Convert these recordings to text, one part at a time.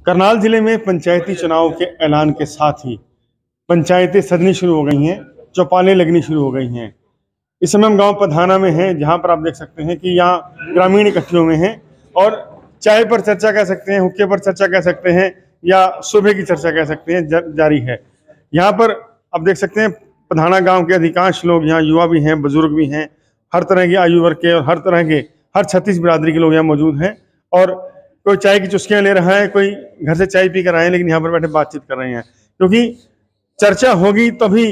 करनाल जिले में पंचायती चुनाव के ऐलान के साथ ही पंचायतें सजनी शुरू हो गई हैं, चौपालें लगनी शुरू हो गई हैं। इस समय हम गांव पधाना में हैं, जहां पर आप देख सकते हैं कि यहाँ ग्रामीण इकट्ठे हुए हैं और चाय पर चर्चा कह सकते हैं, हुक्के पर चर्चा कह सकते हैं या सुबह की चर्चा कह सकते हैं, जारी है। यहाँ पर आप देख सकते हैं पधाना गाँव के अधिकांश लोग यहाँ युवा भी हैं, बुजुर्ग भी हैं, हर तरह की आयु वर्ग के और हर तरह के हर 36 बिरादरी के लोग यहाँ मौजूद हैं। और कोई चाय की चुस्कियां ले रहा है, कोई घर से चाय पी कर आए हैं, लेकिन यहाँ पर बैठे बातचीत कर रहे हैं, क्योंकि चर्चा होगी तभी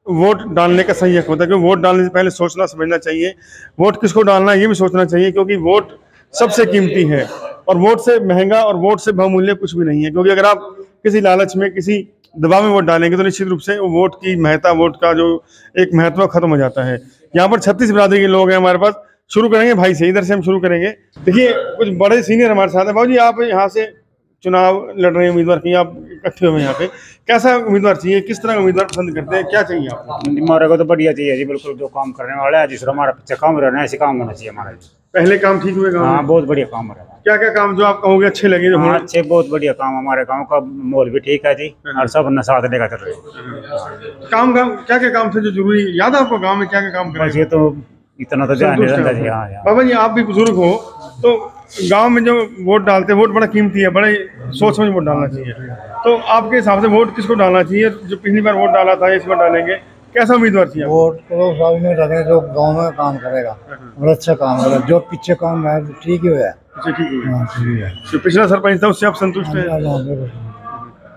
वोट डालने का सही हक होता है। क्योंकि वोट डालने से पहले सोचना समझना चाहिए, वोट किसको डालना है ये भी सोचना चाहिए, क्योंकि वोट सबसे कीमती है और वोट से महंगा और वोट से बहुमूल्य कुछ भी नहीं है। क्योंकि अगर आप किसी लालच में, किसी दबाव में वोट डालेंगे तो निश्चित रूप से वोट की महत्ता, वोट का जो एक महत्व खत्म हो जाता है। यहाँ पर 36 बिरादरी के लोग हैं हमारे पास। शुरू करेंगे भाई से, इधर से हम शुरू करेंगे। देखिए कुछ बड़े सीनियर हमारे साथ हैं। बाबू जी, आप यहाँ से चुनाव लड़ रहे हैं, उम्मीदवार की आप इकट्ठे हुए यहाँ पे, कैसा उम्मीदवार चाहिए, किस तरह का उम्मीदवार पसंद करते हैं, क्या चाहिए आपको? हमारे को तो बढ़िया चाहिए जी, बिल्कुल जो काम करने वाला है, जिस तरह हमारा पीछे काम रहना है ऐसे काम होना चाहिए हमारा। पहले काम ठीक हुए गाँव? हाँ, बहुत बढ़िया काम हो रहा है। क्या क्या काम जो आप कहोगे अच्छे लगे? जो अच्छे, बहुत बढ़िया काम। हमारे गाँव का माहौल भी ठीक है जी, और सब अपना साथ लेकर चल रहे हैं। काम क्या क्या काम थे जो जरूरी याद है आपको? गाँव में क्या क्या काम करे? ये तो इतना तो ध्यान नहीं रहता जी। हाँ बाबा जी, आप भी बुजुर्ग हो तो गांव में जो वोट डालते हैं, वोट बड़ा कीमती है, बड़े सोच समझ वोट डालना चाहिए। तो आपके हिसाब से वोट किसको डालना चाहिए? जो पिछली बार वोट डाला था, इस बार डालेंगे, कैसा उम्मीदवार चाहिए? वोट तो सब में डालेंगे जो गांव में काम करेगा और अच्छा काम करेगा। जो पीछे काम है ठीक ही है। अच्छा, ठीक है। हाँ, ठीक है। जो पिछला सरपंच था उससे आप संतुष्ट हैं?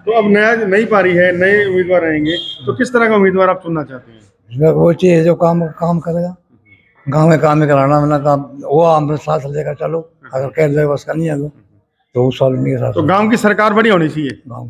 तो अब नई पारी है, नए उम्मीदवार रहेंगे, तो किस तरह का उम्मीदवार आप चुनना चाहते हैं? वो चाहिए जो काम करेगा, गांव में काम ही कराना, वरना काम वो हम साथ लेकर चलो। अगर कह दे बस का नहीं है तो उस साल नहीं साथ। तो गांव की सरकार बड़ी होनी चाहिए। गाँव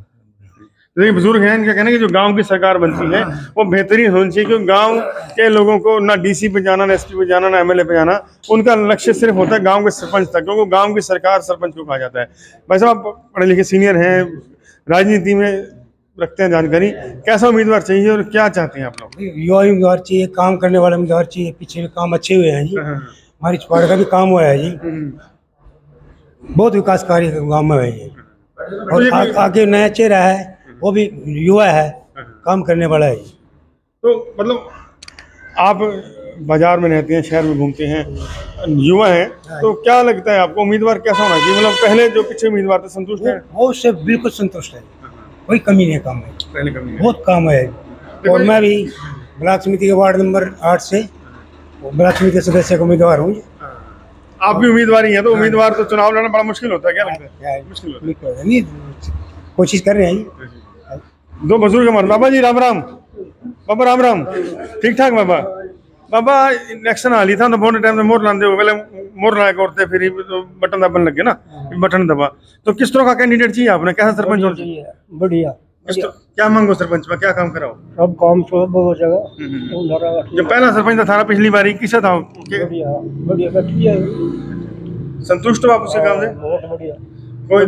देखिए बुजुर्ग हैं, इनका कहना है कि जो गांव की सरकार बनती है वो बेहतरीन होनी चाहिए, क्योंकि गांव के लोगों को ना डीसी पे जाना, ना एसपी पे जाना, ना एमएलए पे जाना, उनका लक्ष्य सिर्फ होता है गांव के सरपंच तक। क्योंकि गांव की सरकार सरपंच को कहा जाता है। भाई साहब, आप पढ़े लिखे सीनियर हैं, राजनीति में रखते हैं जानकारी, कैसा उम्मीदवार चाहिए और क्या चाहते हैं आप लोग? युवा उम्मीदवार चाहिए, काम करने वाला उम्मीदवार चाहिए। पीछे भी काम अच्छे हुए हैं जी, हमारी चौपाल का भी काम हुआ है जी, बहुत विकास कार्य गाँव में है जी। और आगे नया चेहरा है, वो भी युवा है, काम करने वाला है। तो मतलब आप बाजार में रहते हैं, शहर में घूमते हैं, युवा हैं, तो क्या लगता है आपको उम्मीदवार कैसा होना चाहिए? मतलब पहले जो पिछले उम्मीदवार थे संतुष्ट है? वो उससे बिल्कुल संतुष्ट है, कोई कमी नहीं है काम में, पहले कमी बहुत काम है। और मैं भी ब्लॉक समिति के वार्ड नंबर 8 से ब्लॉक समिति सदस्य का उम्मीदवार हूँ। आप भी उम्मीदवार ही हैं, तो उम्मीदवार तो चुनाव लड़ना बड़ा मुश्किल होता है, क्या लगता है? मुश्किल होता है। नहीं, कोशिश कर रहे हैं। दो बुजुर्ग हमारे। बाबा जी राम राम। बाबा राम राम, ठीक ठाक बाबा? बाबा इलेक्शन आ ली था तो बहुत टाइम से मोर लाते हो, पहले मोर लाया करते, फिर तो बटन दबन लग गए ना, बटन दबा। तो किस तरह का कैंडिडेट चाहिए आपने? कैसा सरपंच होना चाहिए? बढ़िया। क्या मांगो सरपंच में, क्या काम कराओ? सब काम बहुत जगह। जो पहला सरपंच था पिछली बारी, किसा था? बढ़िया। संतुष्ट हो आप उसके काम से? बहुत बढ़िया। कोई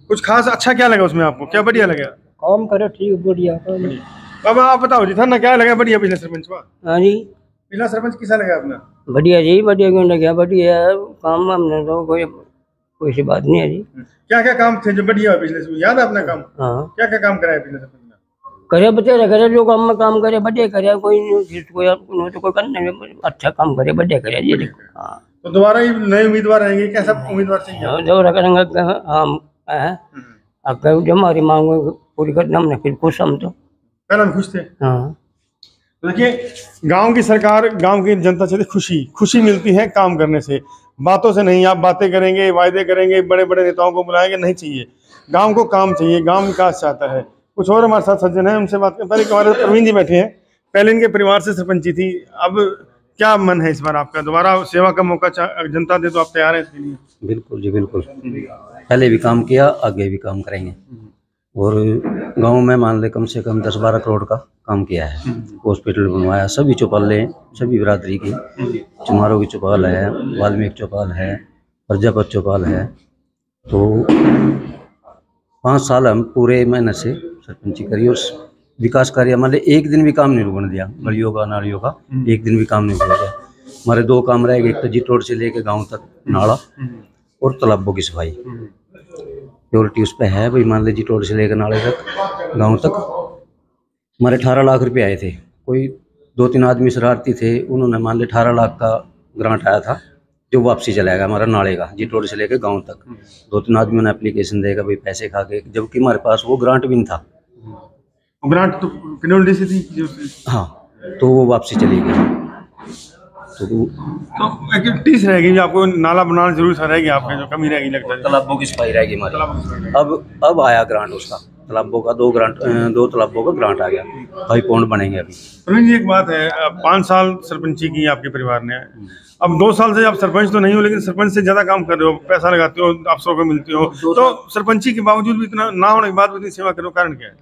कुछ खास अच्छा क्या लगा उसमें आपको? क्या बढ़िया लगा? काम करे ठीक, बढ़िया। बाबा आप बताओ जी, था ना क्या लगा बढ़िया पिछले सरपंच का? हाँ जी, पिछला सरपंच कैसा लगा अपना? बढ़िया जी, बढ़िया क्यों लगा? बढ़िया काम, हमने तो कोई सी बात नहीं है जी। क्या क्या काम थे जो बढ़िया पिछले से? याद है अपना काम? हाँ, क्या क्या काम कराया पिछले सरपंच ने? करे बतेरे करे, जो काम में काम करे बढ़िया करे, कोई तो कोई करने में अच्छा काम करे, बढ़िया करे जी। हाँ, तो दोबारा ही नए उम्मीदवार आएंगे, कैसा उम्मीदवार चाहिए? जो रखेंगे हम जो हमारी मांग पूरी करना, हमने फिर खुश, हम तो पहले हम खुश थे। हाँ, देखिए गांव की सरकार, गांव की जनता से खुशी मिलती है काम करने से, बातों से नहीं। आप बातें करेंगे, वायदे करेंगे, बड़े बड़े नेताओं को बुलाएंगे, नहीं चाहिए। गांव को काम चाहिए, गांव विकास चाहता है। कुछ और हमारे साथ सज्जन है, उनसे बात करें। पहले हमारे प्रवीण जी बैठे हैं, पहले इनके परिवार से सरपंची थी, अब क्या मन है इस बार आपका? दोबारा सेवा का मौका जनता दे तो आप तैयार हैं इसके लिए? बिल्कुल जी, बिल्कुल। पहले भी काम किया, आगे भी काम करेंगे। और गांव में मान ले कम से कम 10-12 करोड़ का काम किया है। हॉस्पिटल बनवाया, सभी चौपालें, सभी बिरादरी की, चुमारों की चौपाल है, वाल्मीकि चौपाल है, प्रजापत चौपाल है। तो 5 साल हम पूरे मेहनत से सरपंची करी, और विकास कार्य हमारे एक दिन भी काम नहीं रुकने दिया। गलियों का, नालियों का एक दिन भी काम नहीं रुक दिया। हमारे 2 काम रह गए, एक तो जीट रोड से लेके गाँव तक नाला और तालाबों की सफाई। प्योरिटी उस पर है भाई। मान लीजिए टोल से लेकर नाले तक, गांव तक हमारे 18 लाख रुपए आए थे। कोई 2-3 आदमी शरारती थे, उन्होंने मान लिया 18 लाख का ग्रांट आया था जो वापसी चला गया हमारा नाले का, जी टोल से लेकर गांव तक। 2-3 आदमियों ने एप्लीकेशन देगा भाई पैसे खा के, जबकि हमारे पास वो ग्रांट भी नहीं था। ग्रांट तो पेनल्टी से थी हाँ, तो वो वापसी चली गई। तो एक टीस रहेगी, आपको नाला बनाना जरूरी सा रहेगी, आपके जो कमी रहेगी लगता है। तालाबों की सफाई रहेगी हमारी। अब आया ग्रांट उसका, तालाबों का 2 तालाबों का ग्रांट आ गया, 5 पॉइंट बनेंगे अभी। प्रवीण जी, एक बात है, 5 साल सरपंची की आपके परिवार ने, अब 2 साल से आप सरपंच तो नहीं हो, लेकिन सरपंच से ज्यादा काम कर रहे हो, पैसा लगाते हो, अफसरों को मिलते हो, तो सरपंची के बावजूद भी इतना ना होने के बाद भी इतनी सेवा करो, कारण क्या है?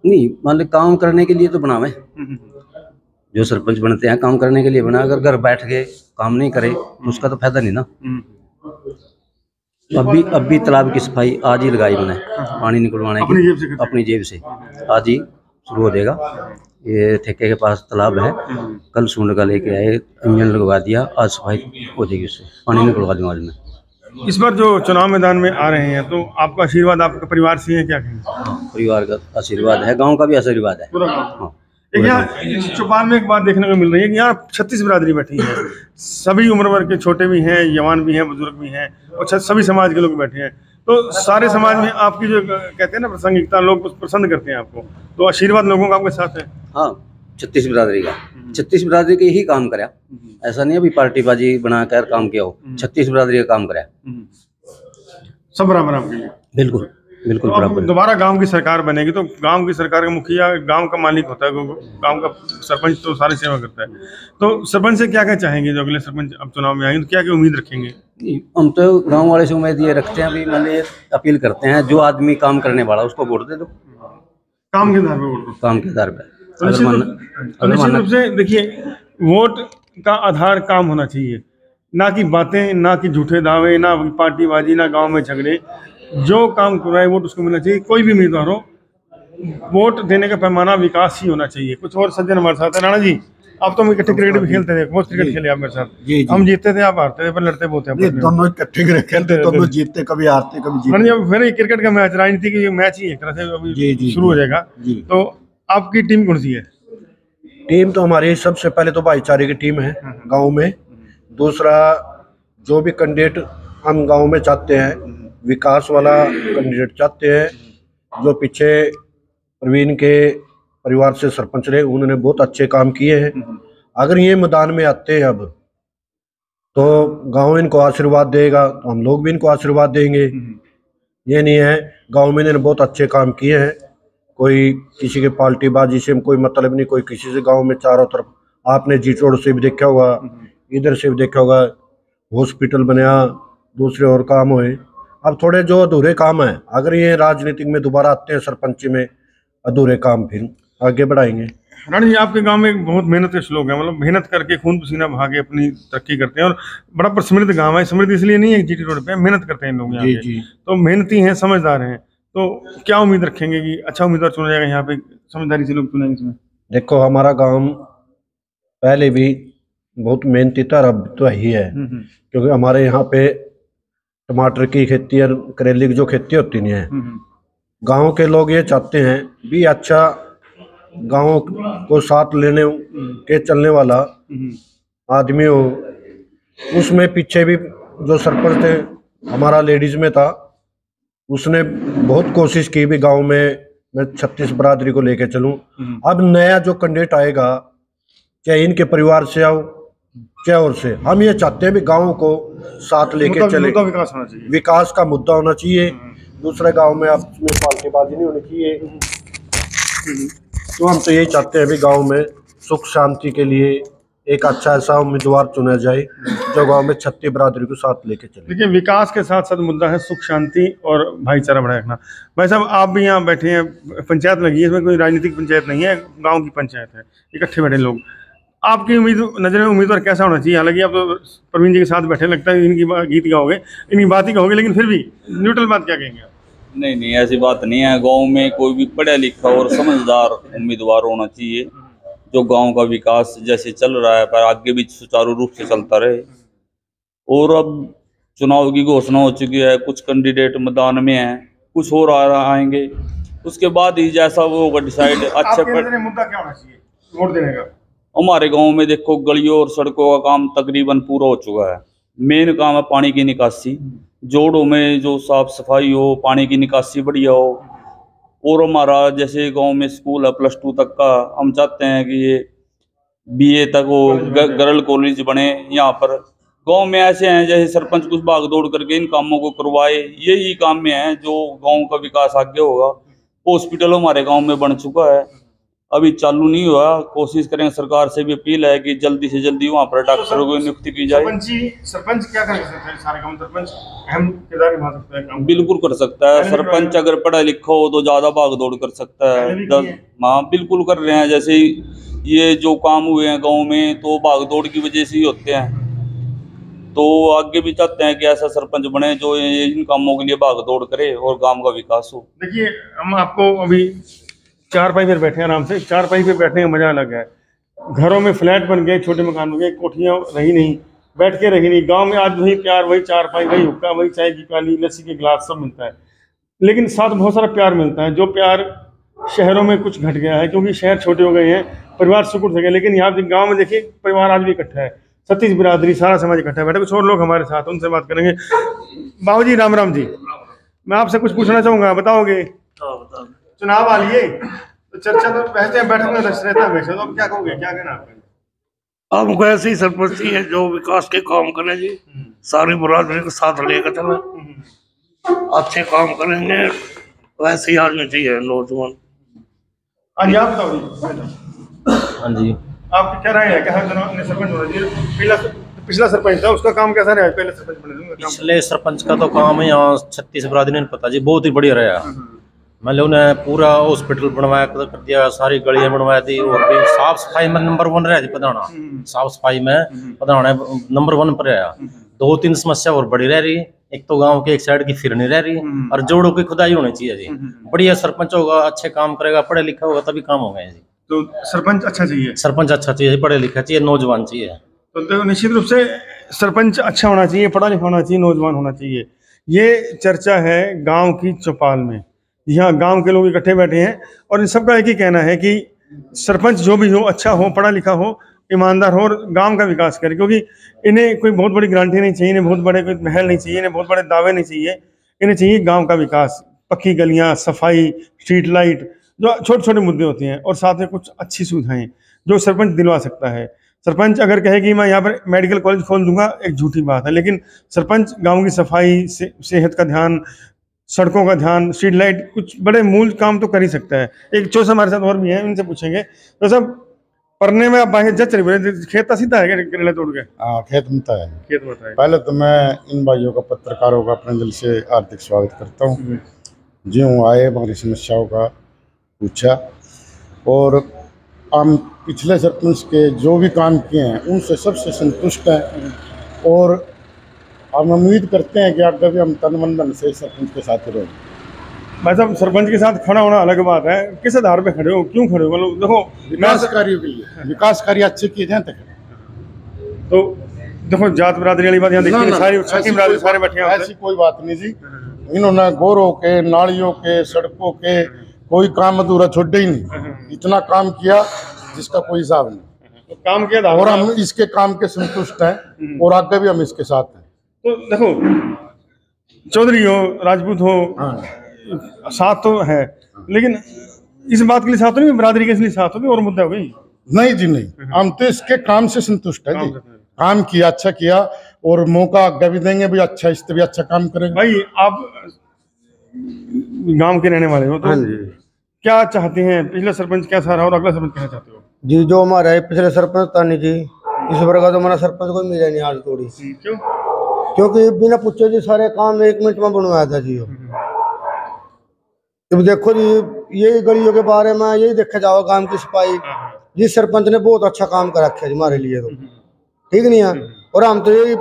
नहीं, मान लो काम करने के लिए तो बनावे, जो सरपंच बनते हैं काम करने के लिए बना। अगर घर बैठ के काम नहीं करे तो उसका तो फायदा नहीं ना। अब भी तालाब की सफाई आज ही लगाई मैंने, पानी निकलवाने की अपनी जेब से आज ही शुरू हो जाएगा। ये ठेके के पास तालाब है, कल सूंड का लेके आए, इंजन लगवा दिया, आज सफाई हो जाएगी, उससे पानी निकलवा दूंगा आज मैं। इस बार जो चुनाव मैदान में आ रहे हैं, तो आपका आशीर्वाद आपके परिवार से है, क्या कहेंगे? हाँ, परिवार का आशीर्वाद है, गांव का भी आशीर्वाद है। हाँ। एक यहाँ चौपाल में एक बात देखने को मिल रही है कि यहाँ 36 बिरादरी बैठी है, सभी उम्र वर्ग के, छोटे भी हैं, जवान भी हैं, बुजुर्ग भी हैं, और सभी समाज के लोग बैठे हैं। तो सारे समाज में आपकी जो कहते हैं ना प्रासंगिकता, लोग पसंद करते हैं आपको, तो आशीर्वाद लोगों का आपके साथ है। हाँ, 36 बिरादरी का, 36 बिरादरी के ही काम कराया, ऐसा नहीं अभी पार्टीबाजी बनाकर काम किया हो, 36 बिरादरी का काम कराया, सब बराबर आपके लिए। बिल्कुल बिल्कुल तो अब बराबर। दोबारा गांव की सरकार बनेगी, तो गांव की सरकार का मुखिया गांव का मालिक होता है, गांव का सरपंच तो सारी सेवा करता है। तो सरपंच से क्या क्या चाहेंगे, जो अगले सरपंच अब चुनाव में आएंगे, तो क्या क्या उम्मीद रखेंगे? हम तो गांव वाले से उम्मीद ये रखते हैं, अभी मान अपील करते हैं, जो आदमी काम करने वाला उसको वोट दे दो, काम के आधार पर वोट दो। काम के आधार पर। तो निश्चित रूप से देखिए, वोट का आधार काम होना चाहिए, ना कि बातें, ना कि झूठे दावे, ना पार्टीबाजी, ना गांव में झगड़े। जो काम कर रहा है वोट उसको मिलना चाहिए, कोई भी उम्मीदवार हो, वोट देने का पैमाना विकास ही होना चाहिए। कुछ और सज्जन हमारे साथ है। राणा जी, आप तो इकट्ठे क्रिकेट भी खेलते थे, बहुत क्रिकेट खेले आप मेरे साथ। हम जीतते थे, आप हारते थे, पर लड़ते बहुत थे। दोनों इकट्ठे खेलते, दोनों जीतते, कभी हारते कभी जीतते। अब फिर क्रिकेट का मैच, राजनीति की मैच ही एक तरह से अभी शुरू हो जाएगा। तो आपकी टीम कौन सी है? टीम तो हमारी सबसे पहले तो भाईचारे की टीम है गांव में। दूसरा, जो भी कैंडिडेट हम गांव में चाहते हैं, विकास वाला कैंडिडेट चाहते हैं। जो पीछे प्रवीण के परिवार से सरपंच रहे, उन्होंने बहुत अच्छे काम किए हैं। अगर ये मैदान में आते हैं अब, तो गांव इनको आशीर्वाद देगा, तो हम लोग भी इनको आशीर्वाद देंगे। ये नहीं है, गांव में इन्होंने बहुत अच्छे काम किए हैं। कोई किसी के पार्टीबाजी से कोई मतलब नहीं, कोई किसी से। गांव में चारों तरफ आपने जी रोड से भी देखा होगा, इधर से भी देखा होगा, हॉस्पिटल बनाया, दूसरे और काम हुए। अब थोड़े जो अधूरे काम है, अगर ये राजनीतिक में दोबारा आते हैं सरपंच में, अधूरे काम फिर आगे बढ़ाएंगे। राणा जी, आपके गांव में बहुत मेहनत के लोग हैं, मतलब मेहनत करके खून पसीना बहा के अपनी तरक्की करते हैं, और बड़ा समृद्ध गांव है। समृद्ध इसलिए नहीं है जीटी रोड पे, मेहनत करते हैं लोग यहाँ पे, तो मेहनती हैं, समझदार हैं। तो क्या उम्मीद रखेंगे कि अच्छा उम्मीदवार चुना जाएगा यहाँ पे, समझदारी से लोग चुनेंगे इसमें? देखो, हमारा गांव पहले भी बहुत मेहनती था, अब तो ही है, क्योंकि हमारे यहाँ पे टमाटर की खेती और करेले की जो खेती होती नहीं है। गांव के लोग ये चाहते हैं भी अच्छा गांव को साथ लेने के चलने वाला आदमी हो। उसमें पीछे भी जो सरपंच थे हमारा लेडीज में था, उसने बहुत कोशिश की भी गांव में मैं 36 बिरादरी को लेके चलूं। अब नया जो कैंडिडेट आएगा, चाहे इनके परिवार से आओ चाहे और से, हम ये चाहते हैं भी गांव को साथ लेके चले। विकास होना चाहिए, विकास का मुद्दा होना चाहिए। दूसरे गांव में आपस में पार्टीबाजी नहीं होनी चाहिए। तो हम तो यही चाहते हैं भी गांव में सुख शांति के लिए एक अच्छा ऐसा उम्मीदवार चुना जाए जो गांव में 36 बिरादरी को साथ लेके चले। देखिए, विकास के साथ साथ मुद्दा है सुख शांति और भाईचारा बढ़ाए रखना। भाई साहब, आप भी यहाँ बैठे हैं, पंचायत लगी है, इसमें कोई राजनीतिक पंचायत नहीं है, गांव की पंचायत है, इकट्ठे बैठे लोग। आपकी नजर में उम्मीदवार कैसा होना चाहिए? हालांकि आप तो प्रवीण जी के साथ बैठे, लगता है इनकी गीत गाओगे, इनकी बात ही कहोगे, लेकिन फिर भी न्यूट्रल बात क्या कहेंगे आप? नहीं, ऐसी बात नहीं है। गांव में कोई भी पढ़ा लिखा और समझदार उम्मीदवार होना चाहिए, जो गांव का विकास जैसे चल रहा है पर आगे भी सुचारू रूप से चलता रहे। और अब चुनाव की घोषणा हो चुकी है, कुछ कैंडिडेट मैदान में हैं, कुछ और आएंगे, उसके बाद ही जैसा वो होगा डिसाइड। अच्छे पर मुद्दा क्या होना चाहिए वोट देने का? हमारे गांव में देखो गलियों और सड़कों का काम तकरीबन पूरा हो चुका है। मेन काम है पानी की निकासी, जोड़ों में जो साफ सफाई हो, पानी की निकासी बढ़िया हो। और हमारा जैसे गांव में स्कूल है +2 तक का, हम चाहते हैं कि ये BA तक वो गर्ल कॉलेज बने। यहाँ पर गांव में ऐसे हैं जैसे सरपंच कुछ भाग दौड़ करके इन कामों को करवाए, यही काम में है जो गांव का विकास आगे होगा। हॉस्पिटल हमारे गांव में बन चुका है, अभी चालू नहीं हुआ। कोशिश करेंगे, सरकार से भी अपील है कि जल्दी से जल्दी वहाँ पर डॉक्टरों की नियुक्ति की जाए। सरपंच क्या कर सकते हैं? सारे काम सरपंच अहम किरदार निभा सकता है काम? बिल्कुल कर सकता है। सरपंच अगर पढ़ा लिखा हो तो ज्यादा भाग दौड़ कर सकता है। हाँ बिल्कुल कर रहे हैं। जैसे ये जो काम हुए हैं गाँव में तो भाग दौड़ की वजह से ही होते हैं। तो आगे भी चाहते हैं कि ऐसा सरपंच बने जो इन कामों के लिए भाग दौड़ करे और गांव का विकास हो। देखिए, हम आपको अभी चारपाई पर बैठे हैं, आराम से चारपाई पे बैठने का मजा अलग है। घरों में फ्लैट बन गए, छोटे मकान बन गए, कोठियाँ रही नहीं, बैठ के रही नहीं। गांव में आज वही प्यार, वही चारपाई, वही हुक्का, वही चाय की प्याली, लस्सी के गिलास सब मिलता है, लेकिन साथ बहुत सारा प्यार मिलता है जो प्यार शहरों में कुछ घट गया है, क्योंकि शहर छोटे हो गए हैं, परिवार सुकुड़ सके। लेकिन यहाँ गाँव में देखिए परिवार आज भी इकट्ठा है, 36 बिरादरी, सारा समाज इकट्ठा है। बैठे कुछ और लोग हमारे साथ, उनसे बात करेंगे। बाबू जी, राम राम जी, मैं आपसे कुछ पूछना चाहूँगा, बताओगे? चुनाव आ लिए तो चर्चा तो बहते हैं, बैठक में रहता है हमेशा, तो अब क्या कहोगे, क्या कहना आपका? हमको ऐसे ही सरपंच ही है जो विकास के काम करें जी, सारी बिरादरी को साथ लेकर चले, अच्छे काम करेंगे, वैसे ही आदमी चाहिए नौजवान। हाँ जी, आप बताओ जी। हाँ जी, आपकी क्या राय है? क्या सरपंच होना चाहिए? पिछला सरपंच था, उसका काम कैसा रहा? पहले सरपंच बने, पिछले सरपंच का तो काम है यहाँ 36 बिरादरी ने पता जी, बहुत ही बढ़िया रहा। मतलब उन्हें पूरा हॉस्पिटल बनवाया कर दिया, सारी गलियां बनवा दी, और भी साफ सफाई में नंबर 1 रहा जी पधाना। साफ सफाई में पधाना नंबर 1 पर रहा। 2-3 समस्या और बड़ी रह रही, एक तो गांव के एक साइड की फिर नहीं रह रही, और जोड़ों की खुदाई होनी चाहिए जी। बढ़िया सरपंच होगा, अच्छे काम करेगा, पढ़े लिखा होगा, तभी काम होगा जी। तो सरपंच अच्छा चाहिए? सरपंच अच्छा चाहिए, पढ़े लिखा चाहिए, नौजवान चाहिए। तो निश्चित रूप से सरपंच अच्छा होना चाहिए, पढ़ा लिखा होना चाहिए, नौजवान होना चाहिए। ये चर्चा है गांव की चौपाल में। यहाँ गांव के लोग इकट्ठे बैठे हैं और इन सबका एक ही कहना है कि सरपंच जो भी हो, अच्छा हो, पढ़ा लिखा हो, ईमानदार हो और गांव का विकास करे। क्योंकि इन्हें कोई बहुत बड़ी गारंटी नहीं चाहिए, इन्हें बहुत बड़े कोई महल नहीं चाहिए, इन्हें बहुत बड़े दावे नहीं चाहिए, इन्हें चाहिए गाँव का विकास, पक्की गलियाँ, सफाई, स्ट्रीट लाइट, जो छोटे छोटे मुद्दे होते हैं, और साथ में कुछ अच्छी सुविधाएं जो सरपंच दिलवा सकता है। सरपंच अगर कहे कि मैं यहाँ पर मेडिकल कॉलेज खोल दूंगा, एक झूठी बात है, लेकिन सरपंच गांव की सफाई, सेहत का ध्यान, सड़कों का ध्यान, स्ट्रीट लाइट, कुछ बड़े मूल काम तो कर ही सकता है। एक चौसा हमारे साथ और भी है, उनसे पूछेंगे। तो सब पढ़ने में आप बाहर जज चले बोले, खेत सीधा है क्या करेला तोड़ के? हाँ, खेत बनता है। खेत बनता है। पहले तो मैं इन भाइयों का, पत्रकारों का अपने दिल से हार्दिक स्वागत करता हूँ। ज्यों आए, हमारी समस्याओं का पूछा, और हम पिछले सरपंच के जो भी काम किए हैं उनसे सबसे संतुष्ट हैं, और हम उम्मीद करते हैं कि आगे भी हम तन मन धन से सरपंच के साथ ही रहें। भाई साहब, सरपंच के साथ खड़ा होना अलग बात है, किस आधार पे खड़े हो, क्यों खड़े हो? मतलब देखो, विकास कार्यों के लिए, विकास कार्य अच्छे किए जाए तक। तो देखो, जात बिरादरी वाली बात यहाँ देखिए, सारी सारे बैठे हैं। ऐसी कोई बात नहीं जी, इन्होंने गोरों के, नालियों के, सड़कों के कोई काम अधूरा छोड़े ही नहीं, इतना काम किया जिसका कोई हिसाब नहीं। तो काम किया था, और हम इसके काम के संतुष्ट हैं, और आगे भी हम इसके साथ हैं। तो देखो, चौधरी हो, राजपूत हो, साथ तो है, लेकिन इस बात के लिए साथ नहीं, बिरादरी के लिए साथ हो और मुद्दा हो गई। नहीं जी, नहीं, हम तो इसके काम से संतुष्ट है जी। काम किया, अच्छा किया, और मौका आगे भी देंगे भी, अच्छा इससे भी अच्छा काम करेंगे। भाई, आप गांव के रहने वाले हो, तो क्या चाहते हैं? पिछला सरपंच कैसा रहा और अगला सरपंच क्या चाहते हो? जी, जो हमारा पिछले सरपंच था नहीं जी, इस बार का तो हमारा सरपंच को मिला नहीं आज थोड़ी। क्यों? क्योंकि बिना पूछे जी सारे काम 1 मिनट में बनवाया था जी। तो देखो जी, यही गलियों के बारे में यही देखा जाओ, काम की सफाई जी सरपंच ने बहुत अच्छा काम कर रखा है जी हमारे लिए, तो ठीक नहीं है। और हम तो यही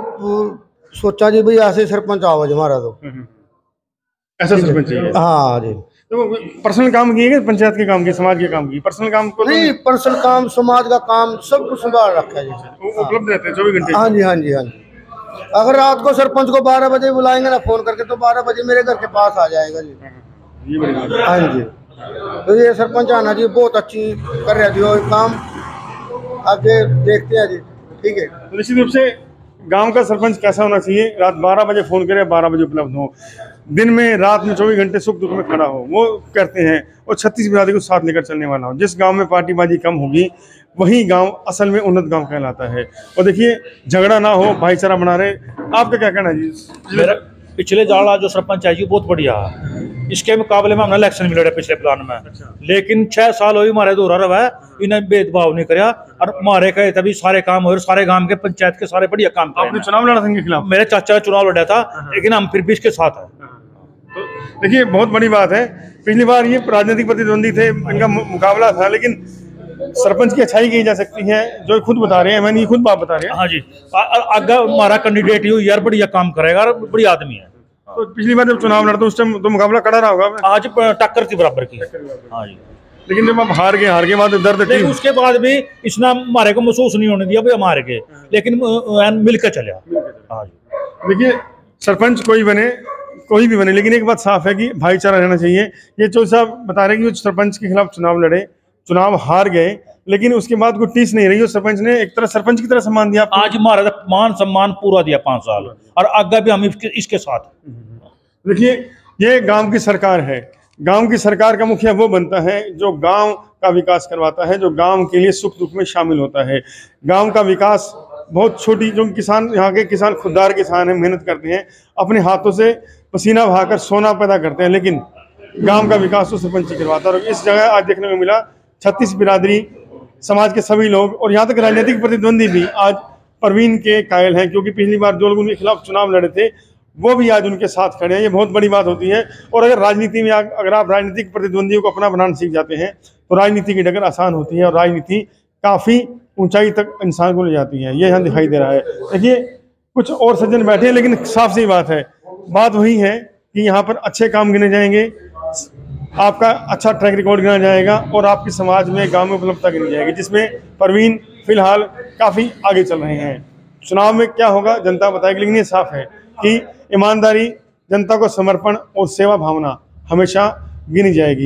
सोचा जी भाई ऐसे सरपंच आओ जी हमारा, तो ऐसा सरपंच चाहिए। हाँ जी। तो पर्सनल काम किए, पंचायत के काम किए, समाज के काम किए, पर्सनल काम को नहीं, पर्सनल काम, समाज का काम सब कुछ संभाल रखा है जी। उपलब्ध रहते हैं 24 घंटे। हाँ जी, हाँ जी, हाँ जी। अगर रात को सरपंच को 12 बजे बुलाएंगे ना फोन करके, तो 12 बजे मेरे घर के पास आ जाएगा जी। ये बड़ी बात है। हाँ जी, तो ये सरपंच आना जी बहुत अच्छी कर रहे जी और काम, आगे देखते हैं जी। ठीक है, तो निश्चित रूप से गांव का सरपंच कैसा होना चाहिए? रात 12 बजे फोन करे, 12 बजे उपलब्ध हो, दिन में रात में 24 घंटे सुख दुख में खड़ा हो, वो करते हैं, और 36 बिरादरी को साथ लेकर चलने वाला हो। जिस गांव में पार्टीबाजी कम होगी वही गांव असल में उन्नत गांव कहलाता है। और देखिए, झगड़ा ना हो, भाईचारा बना रहे। आपका क्या कहना है जी? मेरा पिछले जाला जो सरपंच है जी बहुत बढ़िया है। इसके मुकाबले में हमने इलेक्शन भी लड़े पिछले प्लान में, लेकिन 6 साल हो हमारे दूर रहा है, इन्हें भेदभाव नहीं कराया और हमारे कहे तभी सारे काम हो, सारे गांव के पंचायत के सारे बढ़िया काम। आपने चुनाव लड़ा था इनके खिलाफ? मेरे चाचा चुनाव लड़ा था, लेकिन हम फिर भी इसके साथ है। तो देखिए, बहुत बड़ी बात है। पिछली बार ये राजनीतिक प्रतिद्वंदी थे, इनका मुकाबला था, लेकिन सरपंच की अच्छाई कही जा सकती है, जो खुद बता रहे हैं, मैंने ये खुद बात बता रहे हैं। हाँ जी, आगे हमारा कैंडिडेट ही यार बढ़िया काम करेगा और बढ़िया आदमी है। तो पिछली बार जब चुनाव लड़ते उस टाइम तो मुकाबला कड़ा रहा होगा? आज टक्कर थी बराबर की। हाँ जी, लेकिन जब आप हार गए बाद दर्द, लेकिन उसके बाद भी इसने हमारे को महसूस नहीं होने दिया भाई हम हार गए, लेकिन मिलकर चला। हाँ जी, देखिए, सरपंच कोई भी बने, लेकिन एक बात साफ है कि भाईचारा रहना चाहिए। ये जो साहब बता रहे हैं कि वो सरपंच के खिलाफ चुनाव लड़े, चुनाव हार गए, लेकिन उसके बाद कोई टीस नहीं रही, और सरपंच ने एक तरह सरपंच की तरह सम्मान दिया। आज हमारा मान सम्मान पूरा दिया 5 साल, और आगे भी हम इसके साथ। देखिए, ये गांव की सरकार है। गांव की सरकार का मुखिया वो बनता है जो गांव का विकास करवाता है, जो गांव के लिए सुख दुख में शामिल होता है। गांव का विकास बहुत छोटी, जो किसान, यहाँ के किसान खुददार किसान हैं, मेहनत करते हैं, अपने हाथों से पसीना बहाकर सोना पैदा करते हैं, लेकिन गांव का विकास तो सरपंच ही करवाता है। और इस जगह आज देखने को मिला 36 बिरादरी, समाज के सभी लोग, और यहाँ तक राजनीतिक प्रतिद्वंदी भी आज परवीन के कायल हैं, क्योंकि पिछली बार जो लोग उनके खिलाफ चुनाव लड़े थे वो भी आज उनके साथ खड़े हैं। ये बहुत बड़ी बात होती है। और अगर राजनीति में अगर आप राजनीतिक प्रतिद्वंदियों को अपना बनाना सीख जाते हैं तो राजनीति की डगर आसान होती है, और राजनीति काफ़ी ऊंचाई तक इंसान को ले जाती है। ये यहाँ दिखाई दे रहा है। देखिए, कुछ और सज्जन बैठे हैं, लेकिन साफ सी बात है, बात वही है कि यहाँ पर अच्छे काम गिने जाएंगे, आपका अच्छा ट्रैक रिकॉर्ड गिना जाएगा, और आपके समाज में, गांव में उपलब्धता गिनी जाएगी, जिसमें परवीन फिलहाल काफ़ी आगे चल रहे हैं। चुनाव में क्या होगा जनता बताएगी, लेकिन ये साफ है कि ईमानदारी, जनता को समर्पण और सेवा भावना हमेशा गिनी जाएगी।